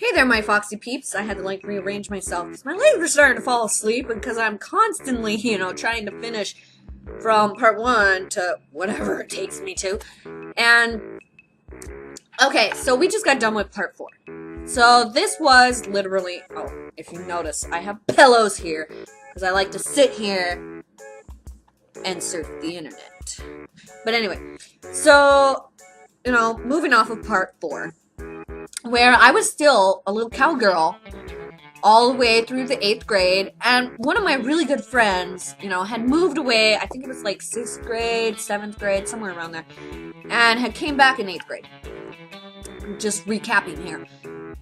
Hey there, my foxy peeps. I had to rearrange myself because my legs were starting to fall asleep and because I'm constantly, trying to finish from part one to whatever it takes me to. And okay, so we just got done with part four. So this was literally, if you notice, I have pillows here because I like to sit here and surf the internet. But anyway, so, moving off of part four, where I was still a little cowgirl all the way through the 8th grade, and one of my really good friends, had moved away. I think it was like 6th grade, 7th grade, somewhere around there, and had came back in 8th grade. Just recapping here.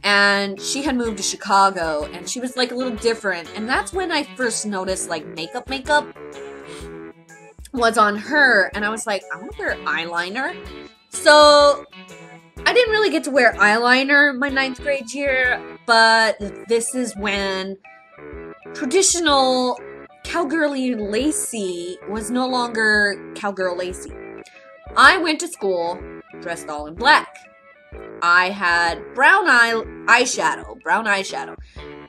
And she had moved to Chicago, and she was like a little different, and that's when I first noticed like makeup was on her, and I was like, I want to wear eyeliner. So I didn't really get to wear eyeliner my 9th grade year, but this is when traditional cowgirly Lacey was no longer cowgirl Lacey. I went to school dressed all in black. I had brown eyeshadow,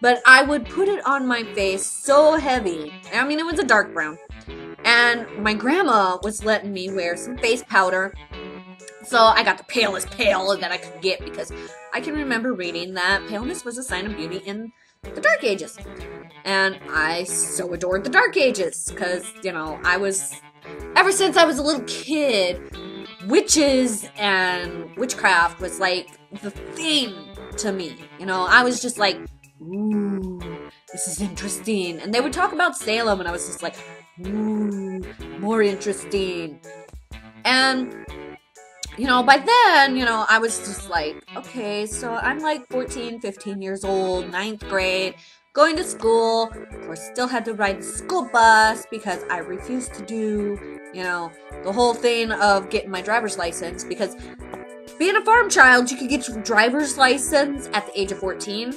but I would put it on my face so heavy. I mean, it was a dark brown. And my grandma was letting me wear some face powder. So I got the palest pale that I could get because I can remember reading that paleness was a sign of beauty in the Dark Ages. And I so adored the Dark Ages because, ever since I was a little kid, witches and witchcraft was like the thing to me. I was just like, ooh, this is interesting. And they would talk about Salem and I was just like, ooh, more interesting. And by then, I was just like, okay, so I'm like 14, 15 years old, 9th grade, going to school. Of course, still had to ride the school bus because I refused to do, the whole thing of getting my driver's license. Because being a farm child, you could get your driver's license at the age of 14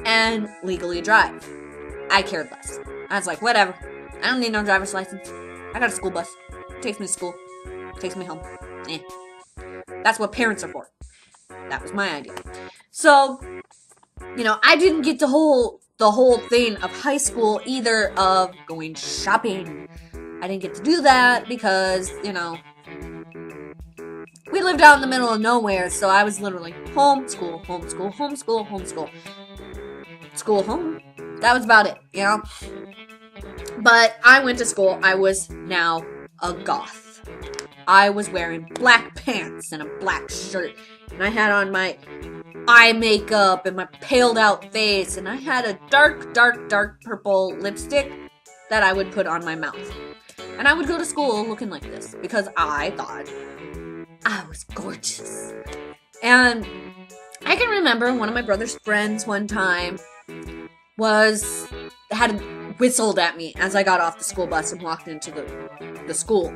and legally drive. I cared less. I was like, whatever. I don't need no driver's license. I got a school bus. Takes me to school. Takes me home. That's what parents are for. That was my idea. So, I didn't get the whole thing of high school either, of going shopping. I didn't get to do that because, we lived out in the middle of nowhere, so I was literally home, school, home, school, home, school, home, school. School, home. That was about it, But I went to school. I was now a goth. I was wearing black pants and a black shirt, and I had on my eye makeup and my paled out face, and I had a dark, dark, dark purple lipstick that I would put on my mouth. And I would go to school looking like this because I thought I was gorgeous. And I can remember one of my brother's friends one time had whistled at me as I got off the school bus and walked into the school.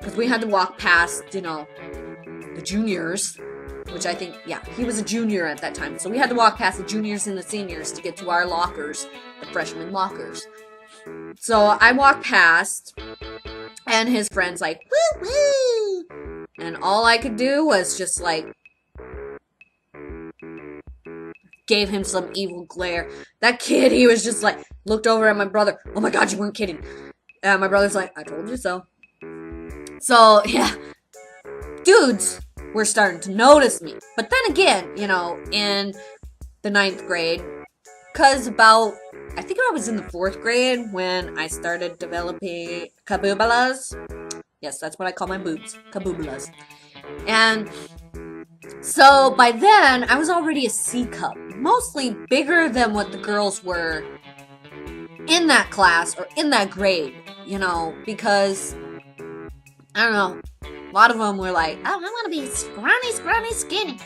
Because we had to walk past, the juniors, which I think, he was a junior at that time. So we had to walk past the juniors and the seniors to get to our lockers, the freshman lockers. So I walked past, and his friend's like, woo woo! And all I could do was just gave him some evil glare. That kid, he was just looked over at my brother. Oh my god, you weren't kidding. And my brother's like, I told you so. So, dudes were starting to notice me. But then again, in the 9th grade, because I think I was in the 4th grade when I started developing kaboobalas. Yes, that's what I call my boobs, kaboobalas. And so by then, I was already a C cup, mostly bigger than what the girls were in that class or in that grade, because, I don't know, a lot of them were like, oh, I want to be scrawny, skinny.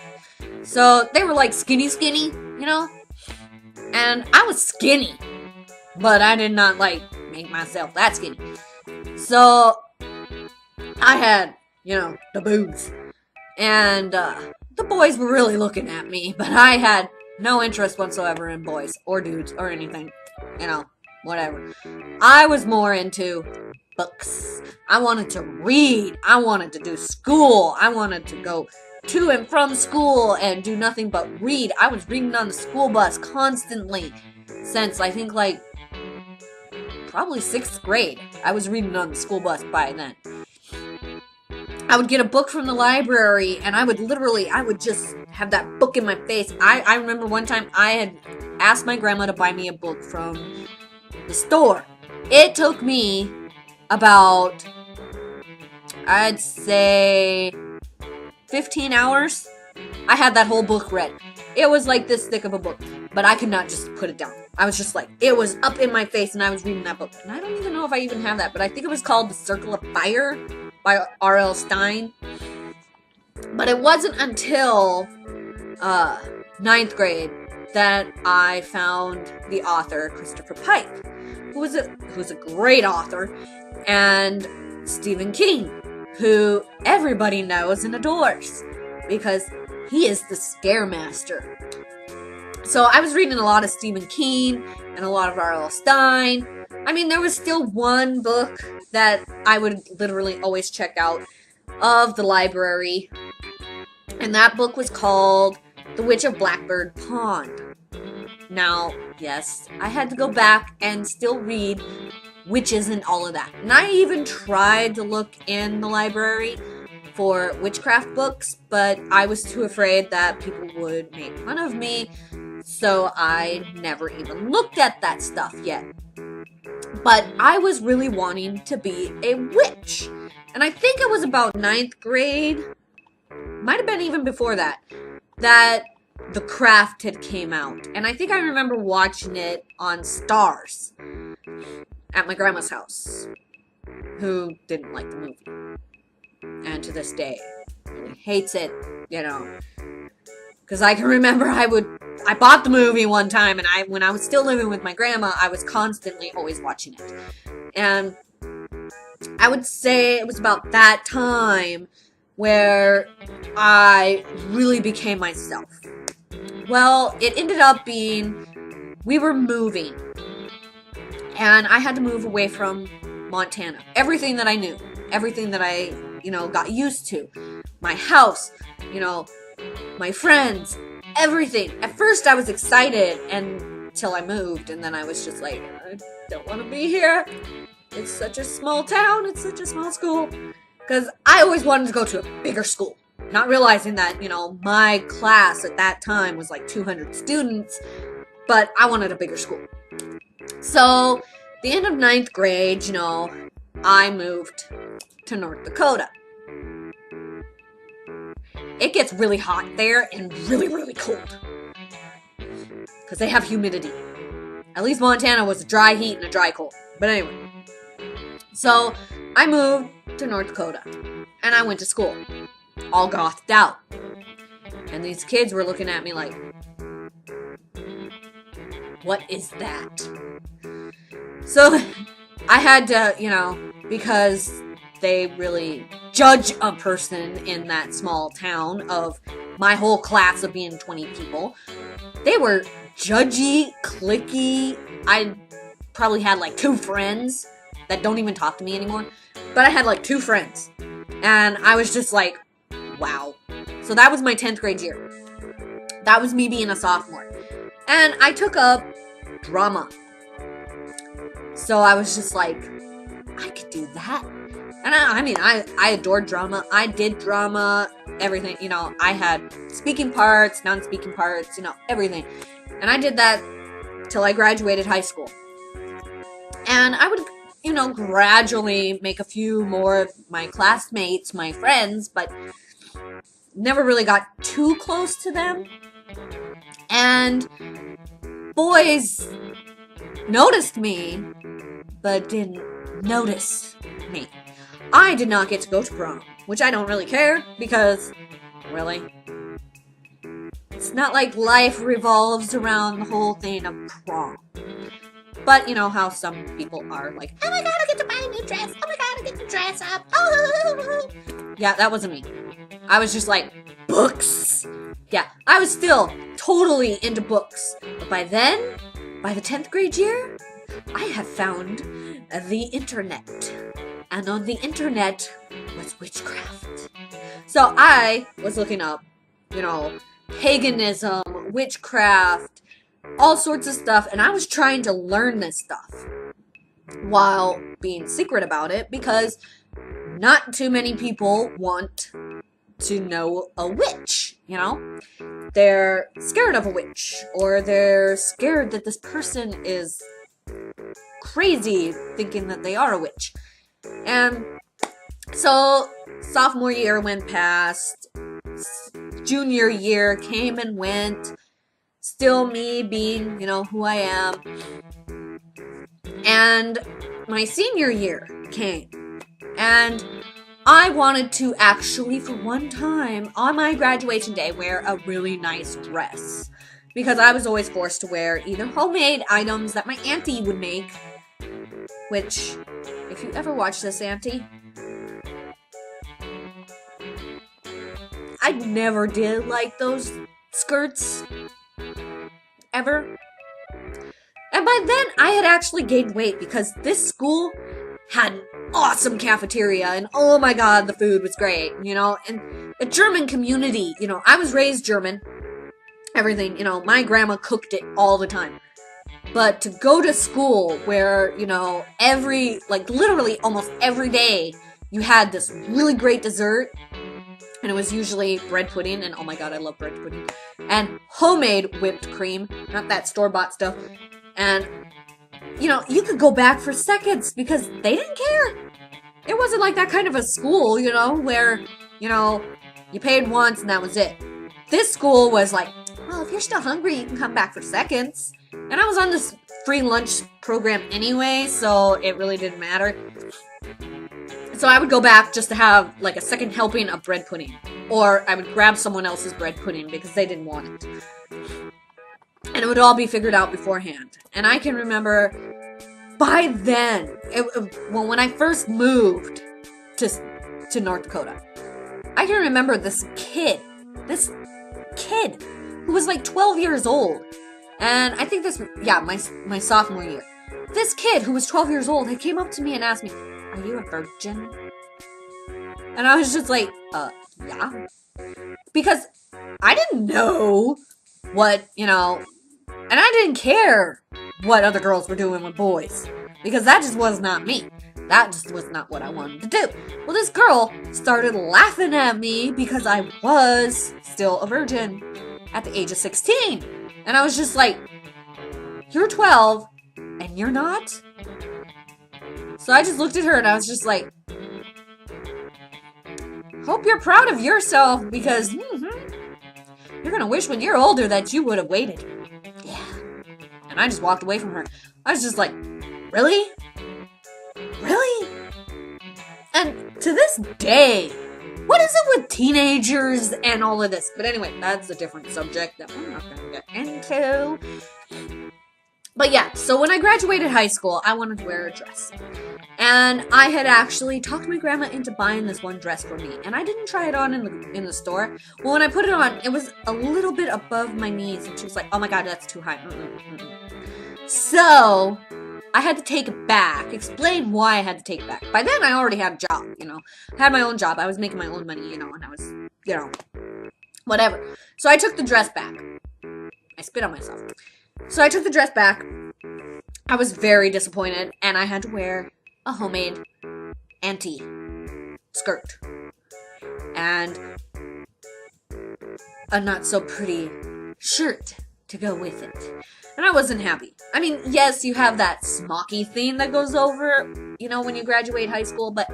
So they were like skinny, and I was skinny, but I did not make myself that skinny. So I had, the boobs. And the boys were really looking at me, but I had no interest whatsoever in boys or dudes or anything, whatever. I was more into books. I wanted to read. I wanted to do school. I wanted to go to and from school and do nothing but read. I was reading on the school bus constantly since I think like probably 6th grade. I was reading on the school bus by then. I would get a book from the library and I would just have that book in my face. I remember one time I had asked my grandma to buy me a book from the store. It took me about, I'd say, 15 hours. I had that whole book read. It was like this thick of a book, but I could not just put it down. I was just like, it was up in my face and I was reading that book. And I don't even know if I even have that, but I think it was called The Circle of Fire by R.L. Stein. But it wasn't until 9th grade that I found the author, Christopher Pike, who's a great author, and Stephen King, who everybody knows and adores because he is the scare master. So I was reading a lot of Stephen King and a lot of R.L. Stein. I mean, there was still one book that I would literally always check out of the library, and that book was called The Witch of Blackbird Pond. Now, yes, I had to go back and still read witches and all of that. And I even tried to look in the library for witchcraft books, but I was too afraid that people would make fun of me, so I never even looked at that stuff yet. But I was really wanting to be a witch. And I think it was about 9th grade, might have been even before that The Craft had came out. And I think I remember watching it on Stars at my grandma's house, who didn't like the movie. And to this day, really hates it, you know. Because I can remember I bought the movie one time, and when I was still living with my grandma, I was constantly always watching it. And I would say it was about that time where I really became myself. Well, it ended up being, we were moving, and I had to move away from Montana. Everything that I knew, everything that I, got used to, my house, my friends, everything. At first I was excited until I moved, and then I was just like, I don't want to be here. It's such a small town, it's such a small school. Because I always wanted to go to a bigger school, not realizing that, my class at that time was like 200 students, but I wanted a bigger school. So, the end of 9th grade, I moved to North Dakota. It gets really hot there and really, really cold. Because they have humidity. At least Montana was a dry heat and a dry cold. But anyway. So, I moved to North Dakota. And I went to school. All gothed out. And these kids were looking at me like, what is that? So, I had to, because they really judge a person in that small town of my whole class of being 20 people. They were judgy, cliquey. I probably had like 2 friends that don't even talk to me anymore. But I had like 2 friends. And I was just like, wow. So that was my 10th grade year. That was me being a sophomore. And I took up drama. So I was just like, I could do that. And I adored drama. I did drama, everything. I had speaking parts, non-speaking parts, everything. And I did that till I graduated high school. And I would, gradually make a few more of my classmates, my friends, but never really got too close to them. And boys noticed me, but didn't notice me. I did not get to go to prom, which I don't really care, because, really, it's not like life revolves around the whole thing of prom. But, how some people are like, oh my god, I get to buy a new dress, oh my god, I get to dress up, oh. Yeah, that wasn't me. I was just like, books. Yeah, I was still totally into books. But by then, by the 10th grade year, I have found the internet. And on the internet was witchcraft. So I was looking up, you know, paganism, witchcraft, all sorts of stuff, and I was trying to learn this stuff while being secret about it because not too many people want to know a witch, you know? They're scared of a witch, or they're scared that this person is crazy thinking that they are a witch. And so sophomore year went past, junior year came and went, still me being, you know, who I am. And my senior year came, and I wanted to actually, for one time, on my graduation day, wear a really nice dress. Because I was always forced to wear either homemade items that my auntie would make, which, if you ever watch this, auntie, I never did like those skirts. Ever. And by then, I had actually gained weight because this school had an awesome cafeteria, and oh my god, the food was great, you know, and a German community, you know, I was raised German, everything, you know, my grandma cooked it all the time. But to go to school where, you know, literally almost every day, you had this really great dessert, and it was usually bread pudding, and oh my god, I love bread pudding, and homemade whipped cream, not that store-bought stuff, and, you know, you could go back for seconds because they didn't care. It wasn't like that kind of a school, you know, where, you know, you paid once and that was it. This school was like, well, if you're still hungry, you can come back for seconds. And I was on this free lunch program anyway, so it really didn't matter. So I would go back just to have, like, a second helping of bread pudding. Or I would grab someone else's bread pudding because they didn't want it. And it would all be figured out beforehand. And I can remember, by then, when I first moved to North Dakota, I can remember this kid who was like 12 years old. And I think my sophomore year. This kid who was 12 years old, he came up to me and asked me, "Are you a virgin?" And I was just like, yeah. Because I didn't know what, you know, and I didn't care what other girls were doing with boys. Because that just was not me. That just was not what I wanted to do. Well, this girl started laughing at me because I was still a virgin at the age of 16. And I was just like, you're 12 and you're not? So I just looked at her and I was just like, hope you're proud of yourself because you're going to wish when you're older that you would have waited. Yeah. And I just walked away from her. I was just like, really? Really? And to this day, what is it with teenagers and all of this? But anyway, that's a different subject that we're not going to get into. But yeah, so when I graduated high school, I wanted to wear a dress. And I had actually talked my grandma into buying this one dress for me. And I didn't try it on in the store. Well, when I put it on, it was a little bit above my knees. And she was like, oh my god, that's too high. So I had to take it back. Explain why I had to take it back. By then, I already had a job, you know. I had my own job. I was making my own money, you know. And I was, you know, whatever. So I took the dress back. I spit on myself. So I took the dress back. I was very disappointed. And I had to wear a homemade auntie skirt. And a not so pretty shirt to go with it. And I wasn't happy. I mean, yes, you have that smocky thing that goes over, you know, when you graduate high school, but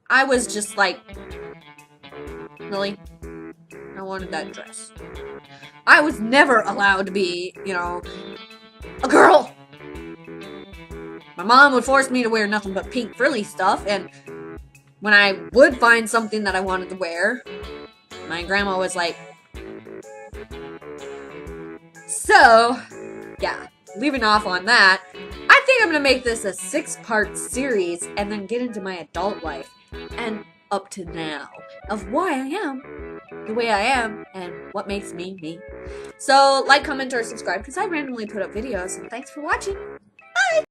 I was just like, really? I wanted that dress. I was never allowed to be, you know, a girl. My mom would force me to wear nothing but pink frilly stuff, and when I would find something that I wanted to wear, my grandma was like, so, yeah, leaving off on that, I think I'm going to make this a 6-part series and then get into my adult life and up to now of why I am the way I am and what makes me me. So, like, comment, or subscribe because I randomly put up videos, and thanks for watching.